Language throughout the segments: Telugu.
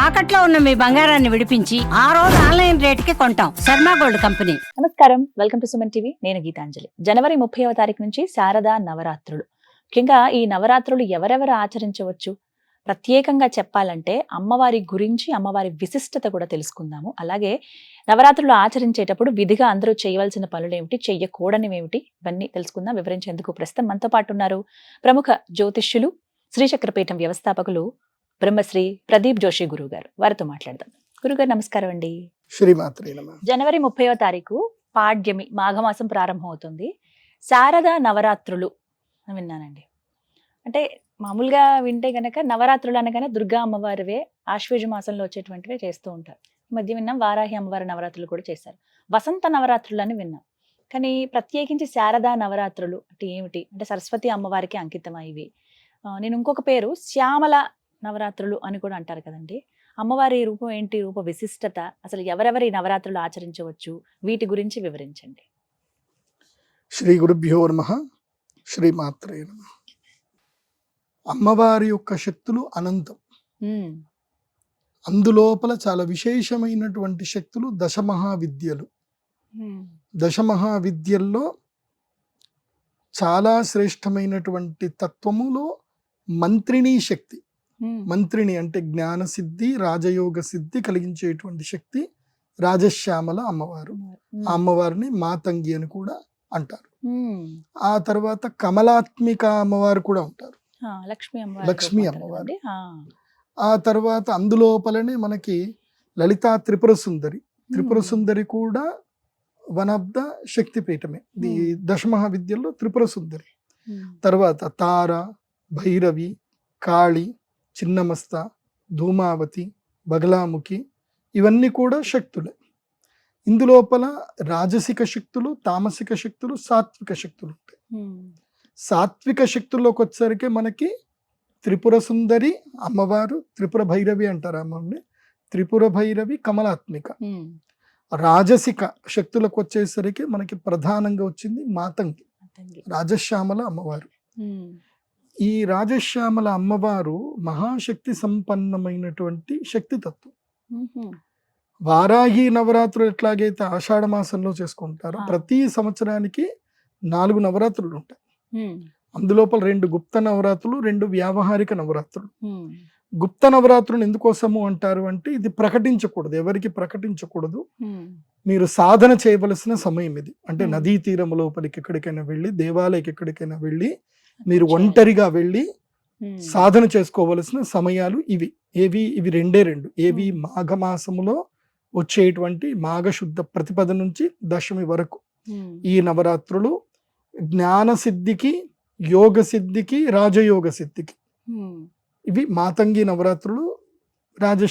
తాకట్లో ఉన్న మీ బంగారాన్ని విడిపించి ఆ రోజు ఆన్లైన్ రేటుకి కొంటాం. Sharma gold company. నమస్కారం, వెల్కమ్ టు సుమన్ టీవీ. నేను గీతాంజలి. జనవరి 30వ తారీఖు నుంచి శారదా నవరాత్రులు. ముఖ్యంగా ఈ నవరాత్రులు ఎవరెవరు ఆచరించవచ్చు, ప్రత్యేకంగా చెప్పాలంటే అమ్మవారి గురించి, అమ్మవారి విశిష్టత కూడా తెలుసుకుందాము. అలాగే నవరాత్రులు ఆచరించేటప్పుడు విధిగా అందరూ చేయవలసిన పనులు ఏమిటి, చెయ్యకూడనివేమిటి, ఇవన్నీ తెలుసుకుందాం. వివరించేందుకు ప్రస్తుతం మనతో పాటు ఉన్నారు ప్రముఖ జ్యోతిష్యులు, శ్రీచక్రపీఠం వ్యవస్థాపకులు బ్రహ్మశ్రీ ప్రదీప్ జోషి గురువు గారు. వారితో మాట్లాడదాం. గురుగారు నమస్కారం అండి. శ్రీమాత్రే నమః. జనవరి 30వ తారీఖు పాడ్యమి, మాఘమాసం ప్రారంభం అవుతుంది. శారదా నవరాత్రులు అని విన్నానండి. అంటే మామూలుగా వింటే గనక నవరాత్రులు అనగానే దుర్గా అమ్మవారివే, ఆశ్వేజ మాసంలో వచ్చేటువంటివే చేస్తూ ఉంటారు. ఈ మధ్య విన్నాం వారాహి అమ్మవారి నవరాత్రులు కూడా చేశారు. వసంత నవరాత్రులు అని విన్నాం. కానీ ప్రత్యేకించి శారదా నవరాత్రులు అంటే ఏమిటి, అంటే సరస్వతి అమ్మవారికి అంకితమై ఇవి. నేను ఇంకొక పేరు శ్యామల నవరాత్రులు అని కూడా అంటారు కదండి. అమ్మవారి రూపం ఏంటి, రూప విశిష్టత, అసలు ఎవరెవరి నవరాత్రులు ఆచరించవచ్చు, వీటి గురించి వివరించండి. శ్రీ గురుభ్యో నమః. శ్రీమాత్రే నమః. అమ్మవారి యొక్క శక్తులు అనంతం. అందులోపల చాలా విశేషమైనటువంటి శక్తులు దశమహావిద్యలు. దశమహావిద్యల్లో చాలా శ్రేష్టమైనటువంటి తత్వములో మంత్రిణీ శక్తి. మంత్రిణి అంటే జ్ఞాన సిద్ధి, రాజయోగ సిద్ధి కలిగించేటువంటి శక్తి రాజశ్యామల అమ్మవారు. ఆ అమ్మవారిని మాతంగి అని కూడా అంటారు. ఆ తర్వాత కమలాత్మిక అమ్మవారు కూడా ఉంటారు, లక్ష్మీ అమ్మవారు. ఆ తర్వాత అందులోపలనే మనకి లలితా త్రిపుర సుందరి. త్రిపుర సుందరి కూడా వన్ ఆఫ్ ద శక్తి పీఠమే ది దశమహావిద్యల్లో త్రిపుర సుందరి. తర్వాత తార, భైరవి, కాళి, చిన్నమస్త, ధూమావతి, బగలాముఖి, ఇవన్నీ కూడా శక్తులే. ఇందులోపల రాజసిక శక్తులు, తామసిక శక్తులు, సాత్విక శక్తులు ఉంటాయి. సాత్విక శక్తుల్లోకి వచ్చేసరికి మనకి త్రిపుర సుందరి అమ్మవారు, త్రిపుర భైరవి అంటారు అమ్మని, త్రిపుర భైరవి కమలాత్మిక. రాజసిక శక్తులకు వచ్చేసరికి మనకి ప్రధానంగా వచ్చింది మాతంగి, రాజశ్యామల అమ్మవారు. ఈ రాజశ్యామల అమ్మవారు మహాశక్తి సంపన్నమైనటువంటి శక్తి తత్వం. వారాహి నవరాత్రులు ఎట్లాగైతే ఆషాఢ మాసంలో చేసుకుంటారో ప్రతి సంవత్సరానికి 4 నవరాత్రులు ఉంటాయి. అందులోపల 2 గుప్త నవరాత్రులు, 2 వ్యావహారిక నవరాత్రులు. గుప్త నవరాత్రులు ఎందుకోసము అంటారు అంటే ఇది ప్రకటించకూడదు, ఎవరికి ప్రకటించకూడదు. మీరు సాధన చేయవలసిన సమయం ఇది. అంటే నదీ తీరం లోపలికి ఎక్కడికైనా వెళ్ళి, దేవాలయకి ఎక్కడికైనా వెళ్ళి, మీరు ఒంటరిగా వెళ్ళి సాధన చేసుకోవలసిన సమయాలు ఇవి. ఇవి 2. ఏవి మాఘమాసములో వచ్చేటువంటి మాఘశుద్ధ ప్రతిపద నుంచి దశమి వరకు ఈ నవరాత్రులు జ్ఞాన సిద్ధికి, యోగ సిద్ధికి, రాజయోగ సిద్ధికి. ఇవి మాతంగి నవరాత్రులు,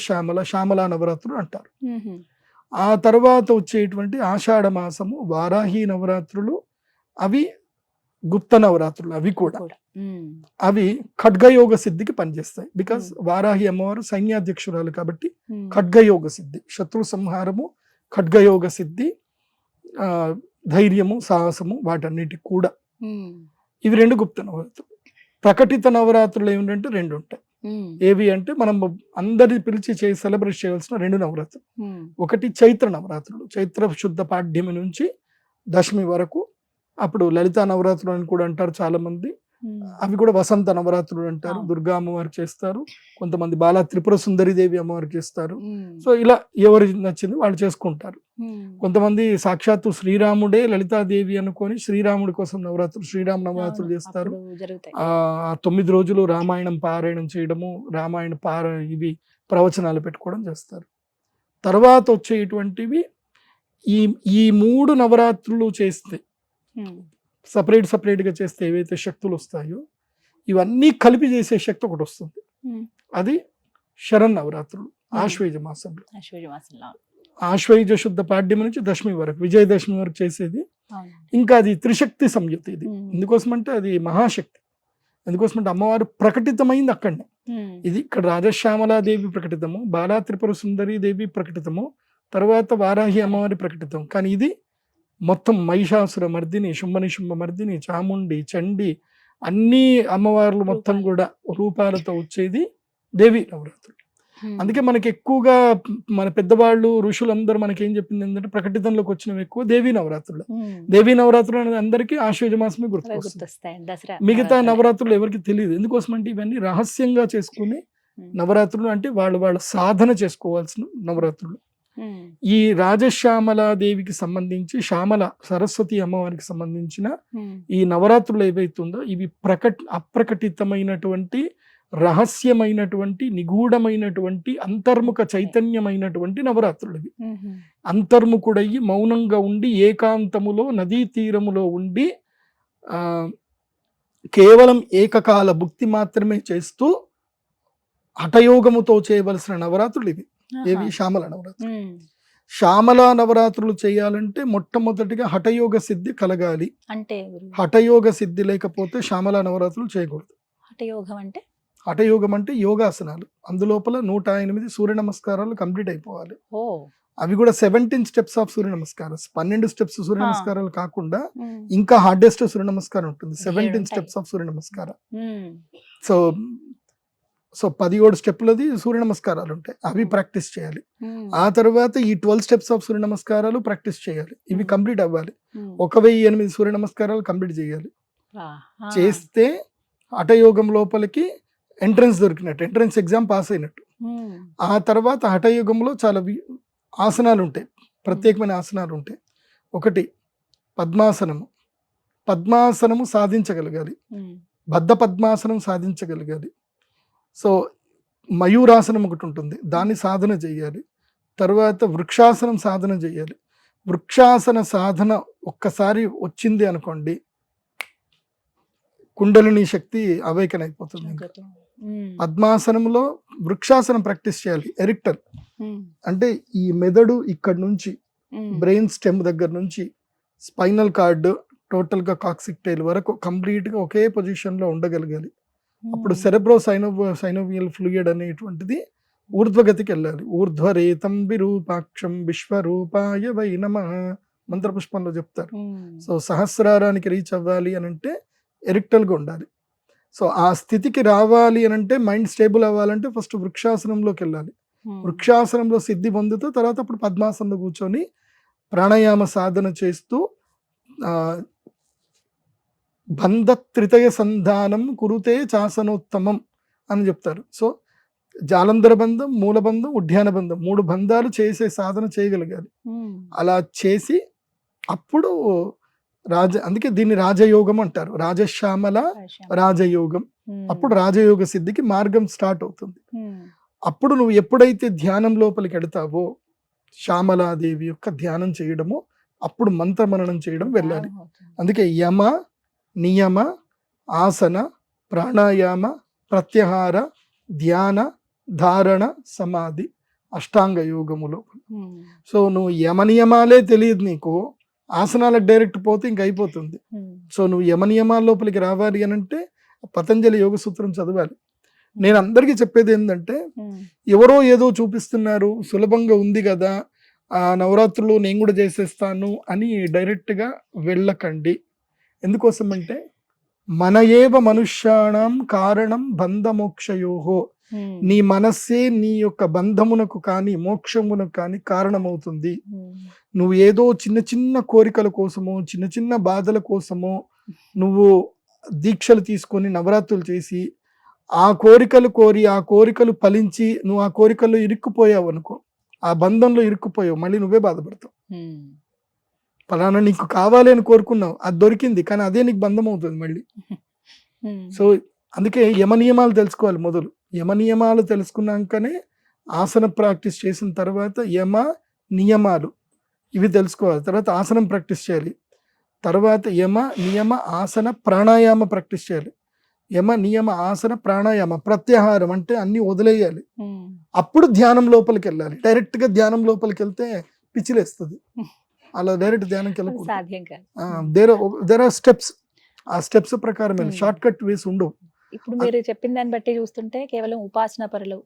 శ్యామలా నవరాత్రులు అంటారు. ఆ తర్వాత వచ్చేటువంటి ఆషాఢ మాసము వారాహి నవరాత్రులు, అవి గుప్త నవరాత్రులు. అవి కూడా అవి ఖడ్గయోగ సిద్ధికి పనిచేస్తాయి. బికాస్ వారాహి అమ్మవారు సైన్యాధ్యక్షురాలు కాబట్టి ఖడ్గయోగ సిద్ధి, శత్రు సంహారము, ఖడ్గయోగ సిద్ధి, ధైర్యము, సాహసము, వాటన్నిటికి కూడా ఇవి 2 గుప్త నవరాత్రులు. ప్రకటిత నవరాత్రులు ఏమిటంటే 2 ఉంటాయి. ఏవి అంటే మనం అందరిని పిలిచి సెలబ్రేట్ చేయవలసిన 2 నవరాత్రులు. ఒకటి చైత్ర నవరాత్రులు, చైత్ర శుద్ధ పాడ్యమి నుంచి దశమి వరకు. అప్పుడు లలితా నవరాత్రులు అని కూడా అంటారు చాలా మంది. అవి కూడా వసంత నవరాత్రులు అంటారు. దుర్గా అమ్మవారు చేస్తారు, కొంతమంది బాలా త్రిపుర సుందరి దేవి అమ్మవారు చేస్తారు. సో ఇలా ఎవరు నచ్చింది వాళ్ళు చేసుకుంటారు. కొంతమంది సాక్షాత్తు శ్రీరాముడే లలితాదేవి అనుకొని శ్రీరాముడి కోసం నవరాత్రులు, శ్రీరామ నవరాత్రులు చేస్తారు. ఆ 9 రోజులు రామాయణం పారాయణం చేయడము, ఇవి ప్రవచనాలు పెట్టుకోవడం చేస్తారు. తర్వాత వచ్చేటువంటివి ఈ 3 నవరాత్రులు చేస్తే, సపరేట్గా చేస్తే ఏవైతే శక్తులు వస్తాయో ఇవన్నీ కలిపి చేసే శక్తి ఒకటి వస్తుంది. అది శరణ్ నవరాత్రులు ఆశ్వేజ మాసంలో. ఆశ్వేజ శుద్ధ పాడ్యమి నుంచి దశమి వరకు, విజయదశమి వరకు చేసేది. ఇంకా అది త్రిశక్తి సంయుక్తి. ఇది ఎందుకోసమంటే అది మహాశక్తి. ఎందుకోసమంటే అమ్మవారు ప్రకటితమైంది అక్కడనే. ఇది ఇక్కడ రాజశ్యామలాదేవి ప్రకటితము, బాలా త్రిపుర సుందరి దేవి ప్రకటితము, తర్వాత వారాహి అమ్మవారి ప్రకటితం. కానీ ఇది మొత్తం మహిషాసుర మర్దిని, శుంభనిశుంభ మర్దిని, చాముండి, చండి, అన్ని అమ్మవార్లు మొత్తం కూడా రూపాలతో వచ్చేది దేవి నవరాత్రులు. అందుకే మనకి ఎక్కువగా మన పెద్దవాళ్ళు ఋషులందరూ మనకి ఏం చెప్పింది ఏంటంటే ప్రకటితంలోకి వచ్చినవి ఎక్కువ దేవీ నవరాత్రులు. దేవీ నవరాత్రులు అనేది అందరికీ ఆశ్వయుజ మాసమే గుర్తుకొస్తుంది. గుర్తొస్తాయండి దసరా మిగతా నవరాత్రులు ఎవరికి తెలియదు. ఎందుకోసం అంటే ఇవన్నీ రహస్యంగా చేసుకుని నవరాత్రులు, అంటే వాళ్ళ సాధన చేసుకోవాల్సిన నవరాత్రులు. ఈ రాజశ్యామలాదేవికి సంబంధించి శ్యామల సరస్వతి అమ్మవారికి సంబంధించిన ఈ నవరాత్రులు ఏవైతుందో ఇవి అప్రకటితమైనటువంటి రహస్యమైనటువంటి నిగూఢమైనటువంటి అంతర్ముఖ చైతన్యమైనటువంటి నవరాత్రులు ఇవి. అంతర్ముఖుడయ్యి మౌనంగా ఉండి ఏకాంతములో నదీ తీరములో ఉండి కేవలం ఏకకాల భుక్తి మాత్రమే చేస్తూ హఠయోగముతో చేయవలసిన నవరాత్రులు ఇవి. ఏవి? శ్యామల నవరాత్రులు. శ్యామల నవరాత్రులు చేయాలంటే మొట్టమొదటిగా హఠయోగ సిద్ధి కలగాలి. అంటే హఠయోగ సిద్ధి లేకపోతే శ్యామల నవరాత్రులు చేయకూడదు. హఠయోగం అంటే హఠయోగం అంటే యోగాసనాలు. అందులోపల 108 సూర్య నమస్కారాలు కంప్లీట్ అయిపోవాలి. అవి కూడా 17 స్టెప్స్ ఆఫ్ సూర్య నమస్కారం. 12 స్టెప్స్ సూర్య నమస్కారాలు కాకుండా ఇంకా హార్డెస్ట్ సూర్య నమస్కారం ఉంటుంది, 17 స్టెప్స్ ఆఫ్ సూర్య నమస్కారం. సో 17 స్టెప్లది సూర్య నమస్కారాలు ఉంటాయి, అవి ప్రాక్టీస్ చేయాలి. ఆ తర్వాత ఈ 12 స్టెప్స్ ఆఫ్ సూర్య నమస్కారాలు ప్రాక్టీస్ చేయాలి. ఇవి కంప్లీట్ అవ్వాలి. 1008 సూర్య నమస్కారాలు కంప్లీట్ చేయాలి. చేస్తే హఠయోగం లోపలికి ఎంట్రన్స్ దొరికినట్టు, ఎంట్రన్స్ ఎగ్జామ్ పాస్ అయినట్టు. ఆ తర్వాత హఠయోగంలో చాలా ఆసనాలు ఉంటాయి, ప్రత్యేకమైన ఆసనాలు ఉంటాయి. ఒకటి పద్మాసనము. పద్మాసనము సాధించగలగాలి, బద్ధ పద్మాసనం సాధించగలగాలి. సో మయూరాసనం ఒకటి ఉంటుంది, దాన్ని సాధన చేయాలి. తర్వాత వృక్షాసనం సాధన చేయాలి. వృక్షాసన సాధన ఒక్కసారి వచ్చింది అనుకోండి, కుండలిని శక్తి అవేకన్ అయిపోతుంది. పద్మాసనంలో వృక్షాసనం ప్రాక్టీస్ చేయాలి. ఎరిక్టర్ అంటే ఈ మెదడు ఇక్కడ నుంచి బ్రెయిన్ స్టెమ్ దగ్గర నుంచి స్పైనల్ కార్డ్ టోటల్ గా కాక్సిక్ టైల్ వరకు కంప్లీట్ గా ఒకే పొజిషన్ లో ఉండగలగాలి. అప్పుడు సెరెబ్రో సైనోవియల్ ఫ్లూయిడ్ అనేటువంటిది ఊర్ధ్వగతికి వెళ్ళాలి. ఊర్ధ్వరేతం విరూపాక్షం విశ్వరూపాయ వై నమః మంత్రపుష్పంలో చెప్తారు. సో సహస్రారానికి రీచ్ అవ్వాలి అని అంటే ఎరిక్టల్గా ఉండాలి. సో ఆ స్థితికి రావాలి అని అంటే, మైండ్ స్టేబుల్ అవ్వాలంటే ఫస్ట్ వృక్షాసనంలోకి వెళ్ళాలి. వృక్షాసనంలో సిద్ధి పొందుతూ తర్వాత అప్పుడు పద్మాసనంలో కూర్చొని ప్రాణాయామ సాధన చేస్తూ బంధ త్రితయ సంధానం కురుతే చాసనోత్తమం అని చెప్తారు. సో జాలంధర బంధం, మూలబంధం, ఉద్యాన బంధం, 3 బంధాలు చేసే సాధన చేయగలగాలి. అలా చేసి అప్పుడు అందుకే దీన్ని రాజయోగం అంటారు. రాజశ్యామల రాజయోగం. అప్పుడు రాజయోగ సిద్ధికి మార్గం స్టార్ట్ అవుతుంది. అప్పుడు నువ్వు ఎప్పుడైతే ధ్యానం లోపలికి వెడతావో, శ్యామలాదేవి యొక్క ధ్యానం చేయడము, అప్పుడు మంత్రమననం చేయడం వెళ్ళాలి. అందుకే యమ, నియమ, ఆసన, ప్రాణాయామ, ప్రత్యాహార, ధ్యాన, ధారణ, సమాధి, అష్టాంగ యోగములో. సో నువ్వు యమ నియమాలే తెలియదు నీకు, ఆసనాలకు డైరెక్ట్ పోతే ఇంక అయిపోతుంది. సో నువ్వు యమ నియమాల లోపలికి రావాలి అని అంటే పతంజలి యోగ సూత్రం చదవాలి. నేను అందరికీ చెప్పేది ఏంటంటే, ఎవరో ఏదో చూపిస్తున్నారు, సులభంగా ఉంది కదా, ఆ నవరాత్రులు నేను కూడా చేసేస్తాను అని డైరెక్ట్గా వెళ్ళకండి. ఎందుకోసం అంటే మన ఏవ మనుష్యాణం కారణం బంధమోక్షయోహో. నీ మనస్సే నీ యొక్క బంధమునకు కానీ మోక్షమునకు కానీ కారణమవుతుంది. నువ్వు ఏదో చిన్న చిన్న కోరికల కోసమో, చిన్న చిన్న బాధల కోసమో నువ్వు దీక్షలు తీసుకొని నవరాత్రులు చేసి ఆ కోరికలు కోరి, ఆ కోరికలు ఫలించి నువ్వు ఆ కోరికల్లో ఇరుక్కుపోయావు అనుకో, ఆ బంధంలో ఇరుక్కుపోయావు, మళ్ళీ నువ్వే బాధపడతావు. ఫలానా నీకు కావాలి అని కోరుకున్నావు, అది దొరికింది, కానీ అదే నీకు బంధం అవుతుంది మళ్ళీ. సో అందుకే యమ నియమాలు తెలుసుకోవాలి మొదలు. యమ నియమాలు తెలుసుకున్నాకనే ఆసన ప్రాక్టీస్ చేసిన తర్వాత యమ నియమాలు ఇవి తెలుసుకోవాలి. తర్వాత ఆసనం ప్రాక్టీస్ చేయాలి. తర్వాత యమ నియమ ఆసన ప్రాణాయామ ప్రాక్టీస్ చేయాలి. యమ నియమ ఆసన ప్రాణాయామ ప్రత్యాహారం అంటే అన్ని వదిలేయాలి. అప్పుడు ధ్యానం లోపలికి వెళ్ళాలి. డైరెక్ట్ గా ధ్యానం లోపలికి వెళ్తే పిచ్చిలేస్తుంది. అలా డైరెక్ట్ ధ్యానంకి వెళ్ళకూడదు. There are steps. ఆ స్టెప్స్ ప్రకారం షార్ట్ కట్ వేసి ఉండవు. ఇప్పుడు మీరు చెప్పిన దాన్ని బట్టి చూస్తుంటే కేవలం ఉపాసన పరులు,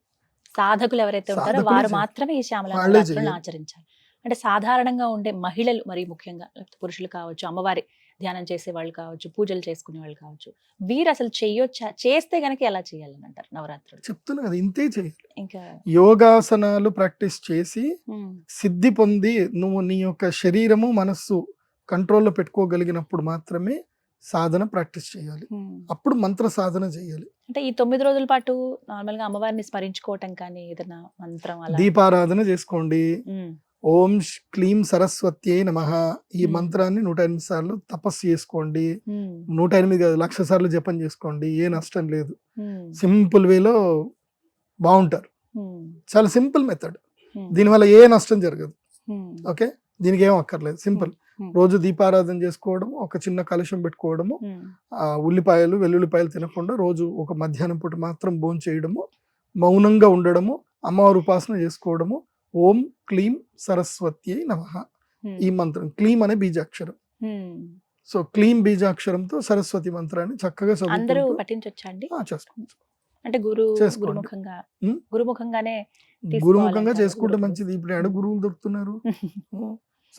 సాధకులు ఎవరైతే ఉంటారో వారు మాత్రమే ఈ శ్యామల నవరాత్రులను ఆచరించాలి. అంటే సాధారణంగా ఉండే మహిళలు, మరి ముఖ్యంగా పురుషులు కావచ్చు, అమ్మవారి ధ్యానం చేసే వాళ్ళు కావచ్చు, పూజలు చేసుకునే వాళ్ళు కావచ్చు, వీరు అసలు చెయ్యొచ్చా? చేస్తే గనక ఎలా చేయాలని అంటారు నవరాత్రులు? చెప్తున్నా కదా, ఇంతే చేయాలి. ఇంకా యోగాసనాలు ప్రాక్టీస్ చేసి ఉమ్, సిద్ధి పొంది నువ్వు నీ యొక్క శరీరము మనస్సు కంట్రోల్లో పెట్టుకోగలిగినప్పుడు మాత్రమే సాధన ప్రాక్టీస్ చేయాలి. ఉమ్. అప్పుడు మంత్ర సాధన చేయాలి. అంటే ఈ 9 రోజుల పాటు నార్మల్ గా అమ్మవారిని స్మరించుకోవటం కానీ ఏదైనా మంత్రం అలా దీపారాధన చేసుకోండి. ఉమ్, ఓం క్లీం సరస్వత్యై నమః ఈ Hmm. మంత్రాన్ని 108 సార్లు తపస్సు చేసుకోండి. ఉమ్, 108 కాదు, 1,00,000 సార్లు జపం చేసుకోండి. ఏ నష్టం లేదు. ఉమ్, సింపుల్ వేలో బాగుంటారు. ఉమ్, చాలా సింపుల్ మెథడ్. ఉమ్, దీనివల్ల ఏ నష్టం జరగదు. ఉమ్, ఓకే, దీనికి ఏం అక్కర్లేదు. సింపుల్. Hmm. రోజు దీపారాధన చేసుకోవడం, ఒక చిన్న కలశం పెట్టుకోవడము, ఉమ్, ఉల్లిపాయలు వెల్లుల్లిపాయలు తినకుండా రోజు ఒక మధ్యాహ్నం పూట మాత్రం భోజనం చేయడము, మౌనంగా ఉండడము, అమ్మవారి ఉపాసన చేసుకోవడము. ఓం క్లీం సరస్వత్యై నమః ఉమ్, ఈ మంత్రం. క్లీం అనే బీజాక్షరం. ఉమ్. సో క్లీం బీజాక్షరంతో సరస్వతి మంత్రాన్ని చక్కగా అందరూ చదువుకుంటూ పఠించొచ్చా అండి? చేసుకోవచ్చు. అంటే చేసుకోండి. గురుముఖంగా ఉమ్. గురుముఖంగానే గురుముఖంగా తీసుకోవాలంటారు చేసుకుంటే గురువులు. మంచిది. ఇప్పుడు ఎక్కడ గురువులు దొరుకుతున్నారు?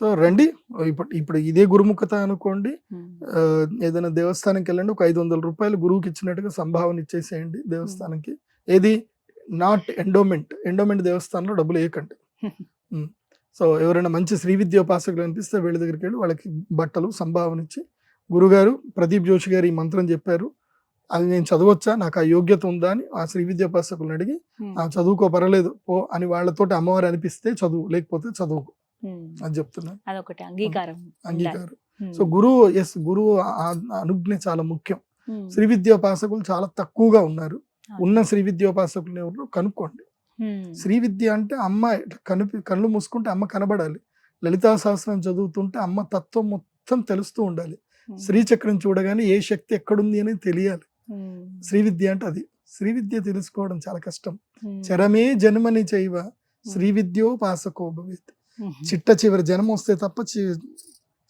సో రండి. ఇప్పుడు ఇదే గురుముఖత అనుకోండి. ఉమ్, ఏదైనా దేవస్థానంకి వెళ్ళండి, ఒక 500 రూపాయలు గురువుకి ఇచ్చినట్టుగా సంభావన ఇచ్చేసేయండి దేవస్థానంకి. ఏది నాట్ ఎండోమెంట్ దేవస్థానంలో డబ్బులు వేయకండి. సో ఎవరైనా మంచి శ్రీ విద్యోపాసకులు అనిపిస్తే వీళ్ళ దగ్గరికి వెళ్ళి వాళ్ళకి బట్టలు సంభావన ఇచ్చి, గురుగారు ప్రదీప్ జోషి గారు ఈ మంత్రం చెప్పారు, అది నేను చదవచ్చా, నాకు ఆ యోగ్యత ఉందా అని ఆ శ్రీ విద్యోపాసకులను అడిగి, ఉమ్, చదువుకో పర్వాలేదు పో అని వాళ్ళతోటి అమ్మవారు అనిపిస్తే చదువు, లేకపోతే చదువుకో ఉమ్. అని చెప్తున్నాను. అదొకటి అంగీకారం ఉండాలి. అంగీకారం. ఉమ్, సో గురువు అనుజ్ఞ చాలా ముఖ్యం. ఉమ్, శ్రీ విద్యోపాసకులు చాలా తక్కువగా ఉన్నారు. అవును. ఉన్న శ్రీ విద్యోపాసకులు ఎవరు కనుక్కోండి. ఉమ్, శ్రీ విద్య అంటే అమ్మ కళ్ళు మూసుకుంటే అమ్మ కనబడాలి. లలితా సహస్రం చదువుతుంటే అమ్మ తత్వం మొత్తం తెలుస్తూ ఉండాలి. ఉమ్, శ్రీచక్రం చూడగానే ఏ శక్తి ఎక్కడుంది అనేది తెలియాలి. ఉమ్, శ్రీ విద్య అంటే అది. శ్రీ విద్య తెలుసుకోవడం చాలా కష్టం. ఉమ్, చరమే జన్మని చైవ శ్రీ విద్యోపాసకో భవేత్. ఉమ్. చిట్ట చివరి జన్మ వస్తే తప్ప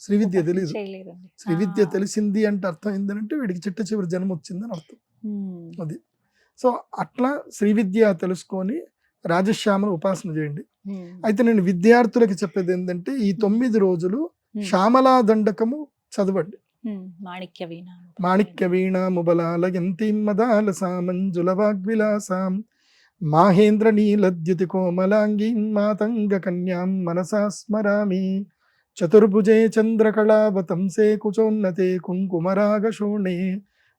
శ్రీ విద్య ఉపాసన తెలియదు. చేయలేదండి. శ్రీ విద్య ఆ. తెలిసింది అంటే అర్థం ఏంటంటే వీడికి చిట్ట చివరి జన్మ వచ్చిందని అర్థం. ఉమ్, అది. సో అట్లా శ్రీ విద్య తెలుసుకొని రాజశ్యామను ఉపాసన చేయండి. ఉమ్, అయితే నేను విద్యార్థులకి చెప్పేది ఏంటంటే ఈ 9 రోజులు ఉమ్, శ్యామలా దండకము చదవండి. ఉమ్. మాణిక్య వీణ మాణిక్య వీణ ముబలాలయంతీం మదాలసాం మంజుల వాగ్విలాసాం మాహేంద్ర నీలద్యుతి కోమలాంగీం మాతంగ కన్యాం మనసా స్మరామి. చతుర్భుజే చంద్రకళావతంసే కుచోన్నతే కుంకుమరాగశోణే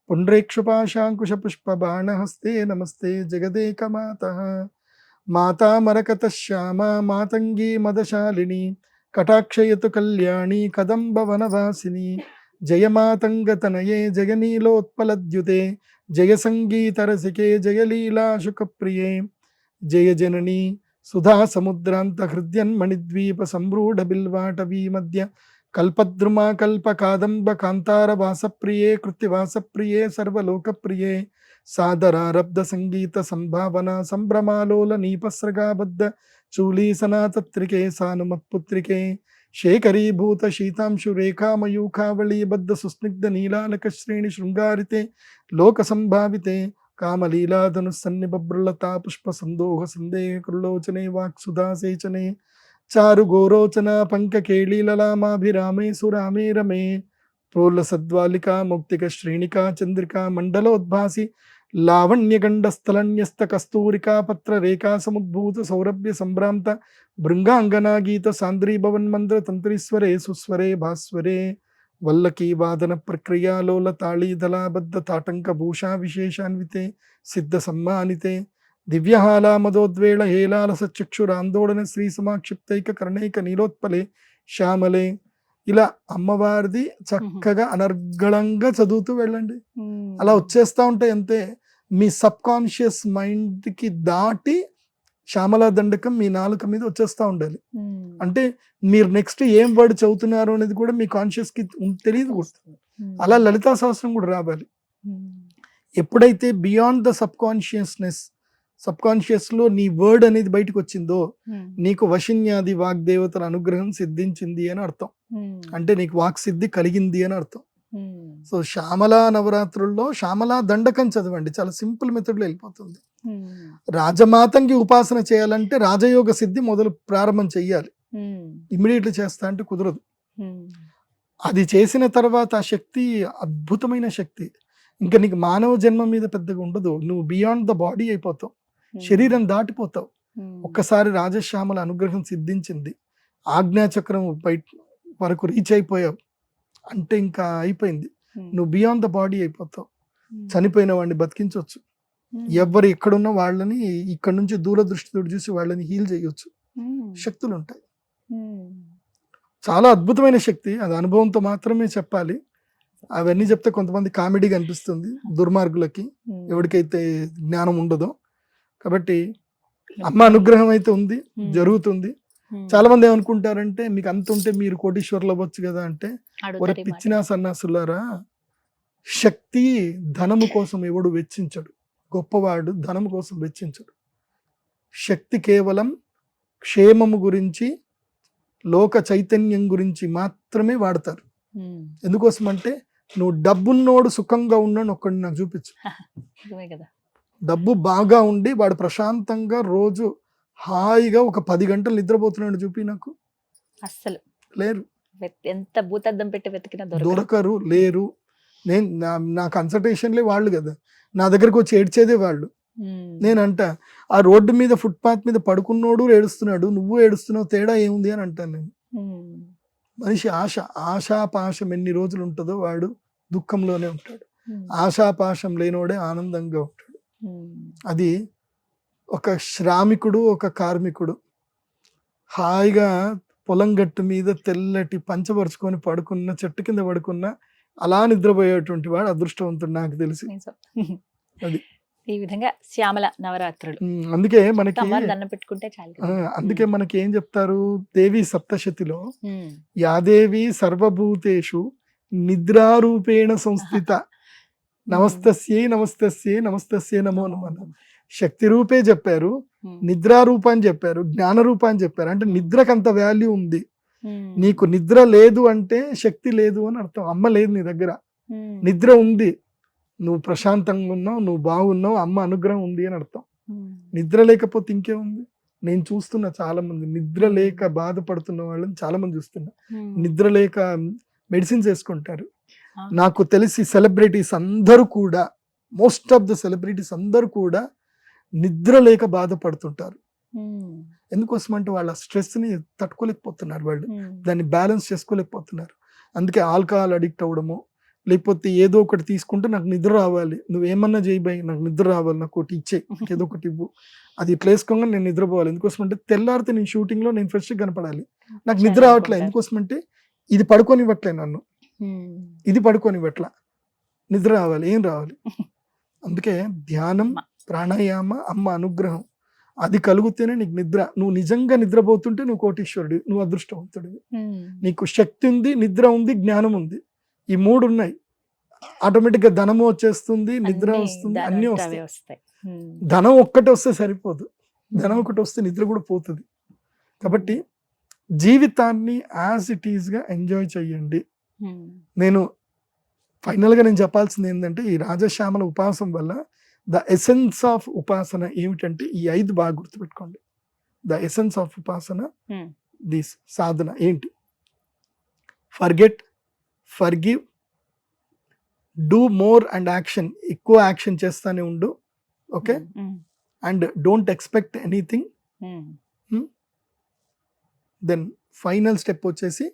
పుండ్రేక్షుపాశాంకుశ పుష్పబాణహస్తే నమస్తే జగదేకమాతః. మాతా మరకత శ్యామా మాతంగీ మదశాలిని కటాక్షయతు కళ్యాణి కదంబ వనవాసిని. జయ మాతంగతనయే జయ నీలోత్పలద్యుతే జయ సంగీతరసికే జయ లీలాశుకప్రియే. జయ జననీ సుధా సముద్రాంత హృద్యన్మణిద్వీప సంరూఢ బిల్వాటవీ మధ్య కల్పద్రుమా కల్ప కాదంబ కాంతార వాసప్రియే కృత్తివాసప్రియే సర్వలోకప్రియే. సాదరారబ్ధ సంగీత సంభావన సంభ్రమాలోల నీపస్రగాబద్ధ చూలీసనాతత్రికే సానుమత్పుత్రికే. శేఖరీభూత శీతాంశు రేఖామయూఖావళీబద్ధ సుస్నిగ్ధ నీలానక శ్రేణి శృంగారితే లోక సంభావితే. కామలీలాధను సన్నిబభ్రులతా పుష్ప సందోహ సందేహ కృలోచనే వాక్సుధాసేచనే. చారు గోరోచన పంక కేళీలలామాభిరామే సురామే రమే. ప్రోల్ల సద్వాలికా మౌక్తిక శ్రేణికా చంద్రికా మండలోద్భాసి లావణ్యగండస్థలన్యస్త కస్తూరికా పత్ర రేఖా సముద్భూత సౌరభ్య సంభ్రాంత భృంగాంగనా గీత సాంద్రీభవన్మంద్ర తంత్రీస్వరే సుస్వరే భాస్వరే. వల్లకీ వాదన ప్రక్రియాలోల తాళీదలాబద్ధ తాటంక భూషా విశేషాన్వితే సిద్ధ సమ్మానితే. దివ్యహాలా మదోద్వేళ హేలాల సచక్షురాందోళన శ్రీ సమాక్షిప్తైక కర్ణైక నీలోత్పలే శ్యామలే. ఇలా అమ్మవారిది చక్కగా అనర్గళంగా చదువుతూ వెళ్ళండి. అలా వచ్చేస్తా ఉంటాయి అంతే. మీ సబ్ కాన్షియస్ మైండ్కి దాటి శ్యామలా దండకం మీ నాలుక మీద వచ్చేస్తూ ఉండాలి. అంటే మీరు నెక్స్ట్ ఏం వర్డ్ చదువుతున్నారు అనేది కూడా మీ కాన్షియస్కి తెలియదు కూడా. అలా లలితా సహస్రం కూడా రావాలి. ఎప్పుడైతే బియాండ్ ద సబ్ కాన్షియస్లో నీ వర్డ్ అనేది బయటకు వచ్చిందో నీకు వశిన్యాది వాగ్దేవతల అనుగ్రహం సిద్ధించింది అని అర్థం. అంటే నీకు వాక్ సిద్ధి కలిగింది అని అర్థం. సో శ్యామలా నవరాత్రుల్లో శ్యామలా దండకం చదవండి. చాలా సింపుల్ మెథడ్లో వెళ్ళిపోతుంది. రాజమాతంగి ఉపాసన చేయాలంటే రాజయోగ సిద్ధి ప్రారంభం చెయ్యాలి. ఇమ్మీడియట్లీ చేస్తా అంటే కుదరదు. అది చేసిన తర్వాత ఆ శక్తి అద్భుతమైన శక్తి. ఇంకా నీకు మానవ జన్మ మీద పెద్దగా ఉండదు. నువ్వు బియాండ్ ద బాడీ అయిపోతావు, శరీరం దాటిపోతావు. ఒక్కసారి రాజశ్యామల అనుగ్రహం సిద్ధించింది, ఆజ్ఞాచక్రం బయట వరకు రీచ్ అయిపోయావు అంటే ఇంకా అయిపోయింది. నువ్వు బియాండ్ ద బాడీ అయిపోతావు. చనిపోయిన వాడిని బతికించవచ్చు. ఎవరు ఎక్కడున్న వాళ్ళని ఇక్కడ నుంచి దూరదృష్టితో చూసి వాళ్ళని హీల్ చేయొచ్చు. శక్తులు ఉంటాయి. చాలా అద్భుతమైన శక్తి. అది అనుభవంతో మాత్రమే చెప్పాలి. అవన్నీ చెప్తే కొంతమంది కామెడీగా అనిపిస్తుంది దుర్మార్గులకి, ఎవరికైతే జ్ఞానం ఉండదో. కాబట్టి అమ్మ అనుగ్రహం అయితే ఉంది, జరుగుతుంది. చాలా మంది ఏమనుకుంటారంటే మీకు అంత ఉంటే మీరు కోటీశ్వర్లు అవ్వచ్చు కదా అంటే, ఒరే పిచ్చినా సన్నాసులారా, శక్తి ధనము కోసం ఎవడు వెచ్చించడు. గొప్పవాడు ధనము కోసం వెచ్చించడు. శక్తి కేవలం క్షేమము గురించి, లోక చైతన్యం గురించి మాత్రమే వాడతారు. ఎందుకోసం అంటే, నువ్వు డబ్బున్నోడు సుఖంగా ఉన్నాడు ఒక్కడిని నాకు చూపించు. డబ్బు బాగా ఉండి వాడు ప్రశాంతంగా రోజు హాయిగా ఒక 10 గంటలు నిద్రపోతున్నాడు చూపి నాకు. అస్సలు లేరు. ఎంత భూతద్దం పెట్టి వెతికినా దొరకరు, లేరు. నేను నా కన్సల్టేషన్లే వాళ్ళు కదా, నా దగ్గరకు వచ్చి ఏడ్చేదే వాళ్ళు. నేనంట ఆ రోడ్డు మీద ఫుట్పాత్ మీద పడుకున్నోడు ఏడుస్తున్నాడు, నువ్వు ఏడుస్తున్నావు, తేడా ఏముంది అని అంటాను నేను. మనిషి ఆశాపాశం ఎన్ని రోజులు ఉంటుందో వాడు దుఃఖంలోనే ఉంటాడు. ఆశాపాశం లేనోడే ఆనందంగా ఉంటాడు. అది ఒక శ్రామికుడు, ఒక కార్మికుడు హాయిగా పొలం గట్టు మీద తెల్లటి పంచపరుచుకొని పడుకున్న, చెట్టు కింద పడుకున్న, అలా నిద్రపోయేటువంటి వాడు అదృష్టవంతుడు నాకు తెలిసి. అది ఈ విధంగా శ్యామల నవరాత్రులు. అందుకే మనకి దండం పెట్టుకుంటే చాలు. అందుకే మనకి ఏం చెప్తారు దేవి సప్తశతిలో, యాదేవి సర్వభూతేషు నిద్రారూపేణ సంస్థిత నమస్తస్యై నమస్తస్యై నమస్తస్యై నమో నమః. శక్తి రూపే చెప్పారు, నిద్రారూప అని చెప్పారు, జ్ఞాన రూప అని చెప్పారు. అంటే నిద్రకు అంత వాల్యూ ఉంది. నీకు నిద్ర లేదు అంటే శక్తి లేదు అని అర్థం. అమ్మ లేదు నీ దగ్గర, నిద్ర ఉంది, నువ్వు ప్రశాంతంగా ఉన్నావు, నువ్వు బాగున్నావు, అమ్మ అనుగ్రహం ఉంది అని అర్థం. నిద్ర లేకపోతే ఇంకేముంది? నేను చూస్తున్నా చాలా మంది నిద్ర లేక బాధపడుతున్న వాళ్ళని చాలా మంది చూస్తున్నా. నిద్ర లేక మెడిసిన్స్ వేసుకుంటారు. నాకు తెలిసి సెలబ్రిటీస్ అందరూ కూడా, మోస్ట్ ఆఫ్ ద సెలబ్రిటీస్ అందరూ కూడా నిద్ర లేక బాధపడుతుంటారు. ఎందుకోసం అంటే వాళ్ళ స్ట్రెస్ని తట్టుకోలేకపోతున్నారు, వాళ్ళు దాన్ని బ్యాలెన్స్ చేసుకోలేకపోతున్నారు. అందుకే ఆల్కహాల్ అడిక్ట్ అవ్వడము, లేకపోతే ఏదో ఒకటి తీసుకుంటే నాకు నిద్ర రావాలి, నువ్వేమన్నా చేయబాయి, నాకు నిద్ర రావాలి, నాకు ఒకటి ఇచ్చే, ఏదో ఒకటి ఇవ్వు, అది ఇట్లా వేసుకోగా నేను నిద్రపోవాలి. ఎందుకోసం అంటే తెల్లారితే నేను షూటింగ్లో నేను ఫ్రెష్గా కనపడాలి, నాకు నిద్ర రావట్లే. ఎందుకోసం అంటే ఇది పడుకోనివ్వట్లే నన్ను, ఇది పడుకోనివ్వట్లా, నిద్ర రావాలి, ఏం రావాలి. అందుకే ధ్యానం, ప్రాణాయామ, అమ్మ అనుగ్రహం అది కలిగితేనే నీకు నిద్ర. నువ్వు నిజంగా నిద్రపోతుంటే నువ్వు కోటీశ్వరుడు, నువ్వు అదృష్టవంతుడివి. నీకు శక్తి ఉంది, నిద్ర ఉంది, జ్ఞానం ఉంది, ఈ 3 ఉన్నాయి. ఆటోమేటిక్గా ధనము వచ్చేస్తుంది, నిద్ర వస్తుంది, అన్నీ వస్తాయి. ధనం ఒక్కటి వస్తే సరిపోదు, ధనం ఒకటి వస్తే నిద్ర కూడా పోతుంది. కాబట్టి జీవితాన్ని యాజ్ ఇట్ ఈస్గా ఎంజాయ్ చెయ్యండి. నేను ఫైనల్గా నేను చెప్పాల్సింది ఏంటంటే, ఈ రాజశ్యామల ఉపాసన వల్ల ద ఎసెన్స్ ఆఫ్ ఉపాసన ఏమిటంటే ఈ 5 బాగా గుర్తుపెట్టుకోండి. The essence of upasana, this sadhana ఏంటి? Forget, forgive, do more and action, ఎక్కువ యాక్షన్ చేస్తానే ఉండు, okay, and don't expect anything. Then final step వచ్చేసి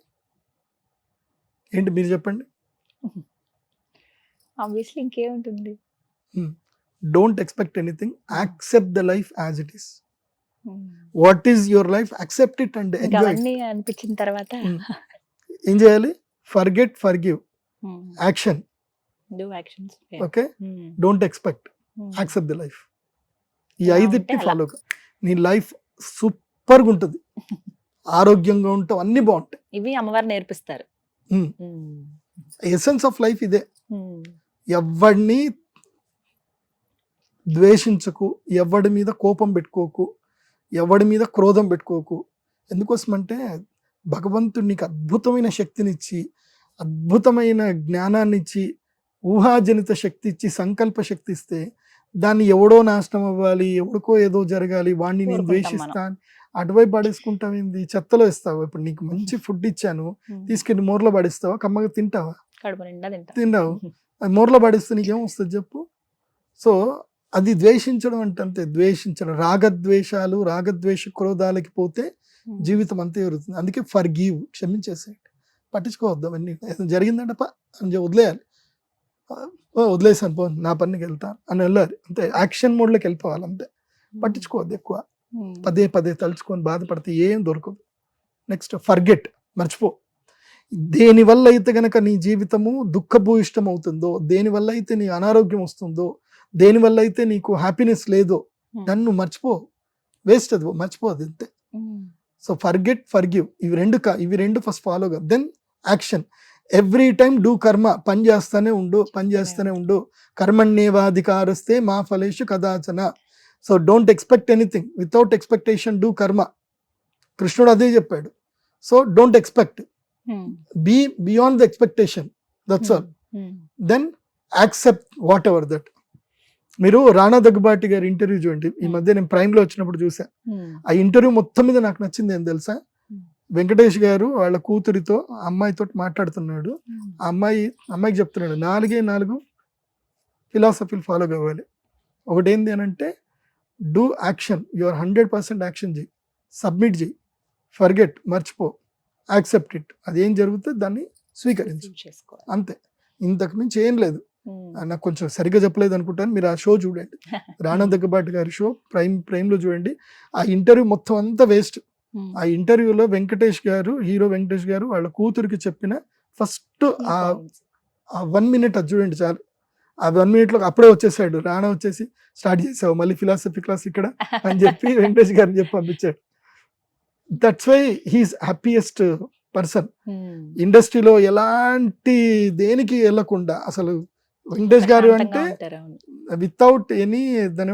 ఏంటి మీరు చెప్పండి? ఆబ్వియస్లీ ఇంకేముంటుంది? Don't expect anything, accept the life as it is. What is your life, accept it and enjoy. అనిపించిన తర్వాత ఏం చేయాలి? Forget, forgive, action, okay, don't expect, accept the life. ఈ 5 ఫాలో నీ లైఫ్ సూపర్గా ఉంటుంది, ఆరోగ్యంగా ఉంటావు, అన్ని బాగుంటాయి. ఇవి అమ్మవారు నేర్పిస్తారు. ఎసెన్స్ ఆఫ్ లైఫ్ ఇదే. ఎవడిని ద్వేషించకు, ఎవడి మీద కోపం పెట్టుకోకు, ఎవడి మీద క్రోధం పెట్టుకోకు. ఎందుకోసమంటే భగవంతుడు నీకు అద్భుతమైన శక్తినిచ్చి, అద్భుతమైన జ్ఞానాన్ని ఇచ్చి, ఊహాజనిత శక్తి ఇచ్చి, సంకల్ప శక్తి ఇస్తే దాన్ని ఎవడో నాశనం అవ్వాలి, ఎవడికో ఏదో జరగాలి, వాడిని నేను ద్వేషిస్తాను అటువైపు పడేసుకుంటావు ఏంది, చెత్తలో ఇస్తావు. ఇప్పుడు నీకు మంచి ఫుడ్ ఇచ్చాను, తీసుకెళ్ళి మోర్లో పడిస్తావా, కమ్మగా తింటావా? కడుపు నిండా తిన్నావు, అది మోర్లో పడిస్తే నీకేం వస్తుంది చెప్పు? సో అది ద్వేషించడం అంటే అంతే, ద్వేషించడం. రాగద్వేషాలు, రాగద్వేష క్రోధాలకి పోతే జీవితం అంతే జరుగుతుంది. అందుకే ఫర్గివ్, క్షమించేసేయండి, పట్టించుకోవద్దు అవన్నీ. ఏదైనా జరిగిందంటే అని వదిలేయాలి. వదిలేసాను పో, నా పనికి వెళ్తాను అని వెళ్ళాలి అంతే. యాక్షన్ మోడ్లోకి వెళ్ళిపోవాలి అంతే, పట్టించుకోవద్దు ఎక్కువ. పదే పదే తలుచుకొని బాధపడితే ఏం దొరకదు. నెక్స్ట్ ఫర్గెట్, మర్చిపో. దేనివల్ల అయితే గనక నీ జీవితము దుఃఖభూయిష్టం అవుతుందో, దేనివల్ల అయితే నీ అనారోగ్యం వస్తుందో, దేనివల్ల అయితే నీకు హ్యాపీనెస్ లేదో నన్ను మర్చిపో. వేస్ట్ అది, మర్చిపోదు అంతే. సో ఫర్గెట్, ఫర్గివ్, ఇవి రెండు ఫస్ట్ ఫాలోగా. Then action. Every time do karma, పని చేస్తూనే ఉండు. కర్మణ్యేవాధికారస్తే మా ఫలేషు కదాచన. So don't expect anything, without expectation do karma. కృష్ణుడు అదే చెప్పాడు. So don't expect, be beyond the expectation, that's all. Then accept whatever that. మీరు రాణా దగ్గుబాటి గారి ఇంటర్వ్యూ చూడండి. ఈ మధ్య నేను ప్రైమ్ లో వచ్చినప్పుడు చూసా. ఆ ఇంటర్వ్యూ మొత్తం మీద నాకు నచ్చింది ఏం తెలుసా? వెంకటేష్ గారు వాళ్ళ కూతురితో, అమ్మాయితో మాట్లాడుతున్నాడు. ఆ అమ్మాయికి చెప్తున్నాడు 4 ఫిలాసఫీలు ఫాలో కావాలి. ఒకటేంది అని అంటే, డూ యాక్షన్, యువర్ 100% యాక్షన్ చేయి, సబ్మిట్ చేయి, ఫర్గెట్, మర్చిపో, యాక్సెప్ట్ ఇట్. అదేం జరుగుతుంది దాన్ని స్వీకరించు, అంతే. ఇంతకు మించి ఏం లేదు. నాకు కొంచెం సరిగ్గా చెప్పలేదు అనుకుంటాను, మీరు ఆ షో చూడండి, రాణా దగ్గుబాటి గారి షో ప్రైమ్ లో చూడండి. ఆ ఇంటర్వ్యూ మొత్తం అంతా వేస్ట్. ఆ ఇంటర్వ్యూలో హీరో వెంకటేష్ గారు వాళ్ళ కూతురికి చెప్పిన ఫస్ట్ ఆ 1 minute అది చూడండి చాలు. ఆ 1 minute లో అప్పుడే వచ్చేసాడు రాణా, వచ్చేసి స్టార్ట్ చేసావు మళ్ళీ ఫిలాసఫీ క్లాస్ ఇక్కడ అని చెప్పి వెంకటేష్ గారిని చెప్పి పంపించాడు. That's why he's happiest person. ఇండస్ట్రీలో ఎలాంటి దేనికి వెళ్ళకుండా, అసలు వెంకటేష్ గారు అంటే వితౌట్ ఎనీ దాని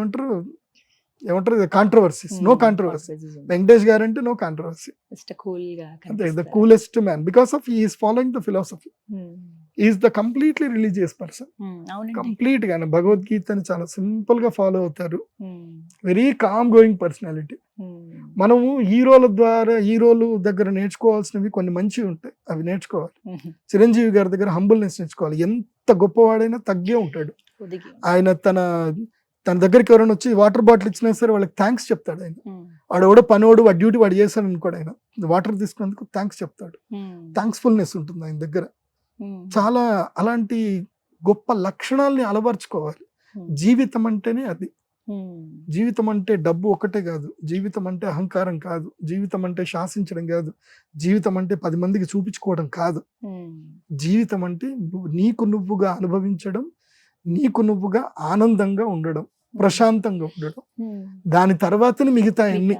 ఏమంటారు కాంట్రవర్సీస్, నో కాంట్రవర్సీ. వెంకటేష్ గారు అంటే నో కాంట్రవర్సీ, అంతే. The coolest man, because of he is following the philosophy. Is the completely religious person, complete గా భగవద్గీతని చాలా సింపుల్ గా ఫాలో అవుతారు. Very calm going personality. మనము హీరోలు దగ్గర నేర్చుకోవాల్సినవి కొన్ని మంచివి ఉంటాయి, అవి నేర్చుకోవాలి. చిరంజీవి గారి దగ్గర హంబుల్నెస్ నేర్చుకోవాలి. ఎంత గొప్పవాడైనా తగ్గే ఉంటాడు. ఆయన తన దగ్గరికి ఎవరైనా వచ్చి వాటర్ బాటిల్ ఇచ్చినా సరే వాళ్ళకి థ్యాంక్స్ చెప్తాడు. ఆయన వాడు పనివాడు, వాడి డ్యూటీ వాడు చేశాడు అనుకోడు, ఆయన వాటర్ తీసుకున్నందుకు థ్యాంక్స్ చెప్తాడు. థ్యాంక్స్ఫుల్నెస్ ఉంటుంది ఆయన దగ్గర. చాలా అలాంటి గొప్ప లక్షణాలని అలవర్చుకోవాలి. జీవితం అంటేనే అది. జీవితం అంటే డబ్బు ఒకటే కాదు, జీవితం అంటే అహంకారం కాదు, జీవితం అంటే శాసించడం కాదు, జీవితం అంటే 10 మందికి చూపించుకోవడం కాదు. జీవితం అంటే నీకు నువ్వుగా అనుభవించడం, నీకు నువ్వుగా ఆనందంగా ఉండడం, ప్రశాంతంగా ఉండడం. దాని తర్వాతనే మిగతా అన్ని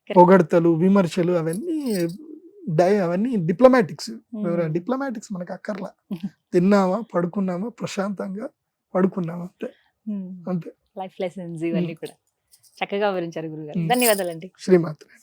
పొగడతలు, విమర్శలు అవన్నీ డిప్లొమాటిక్స్ మనకు అక్కర్లా. తిన్నామా, పడుకున్నామా, ప్రశాంతంగా పడుకున్నామా, అంతే. లైఫ్ లెసన్స్ ఇవన్నీ కూడా చక్కగా వివరించారు గురుగారు. ధన్యవాదాలండి. శ్రీమాత్రే.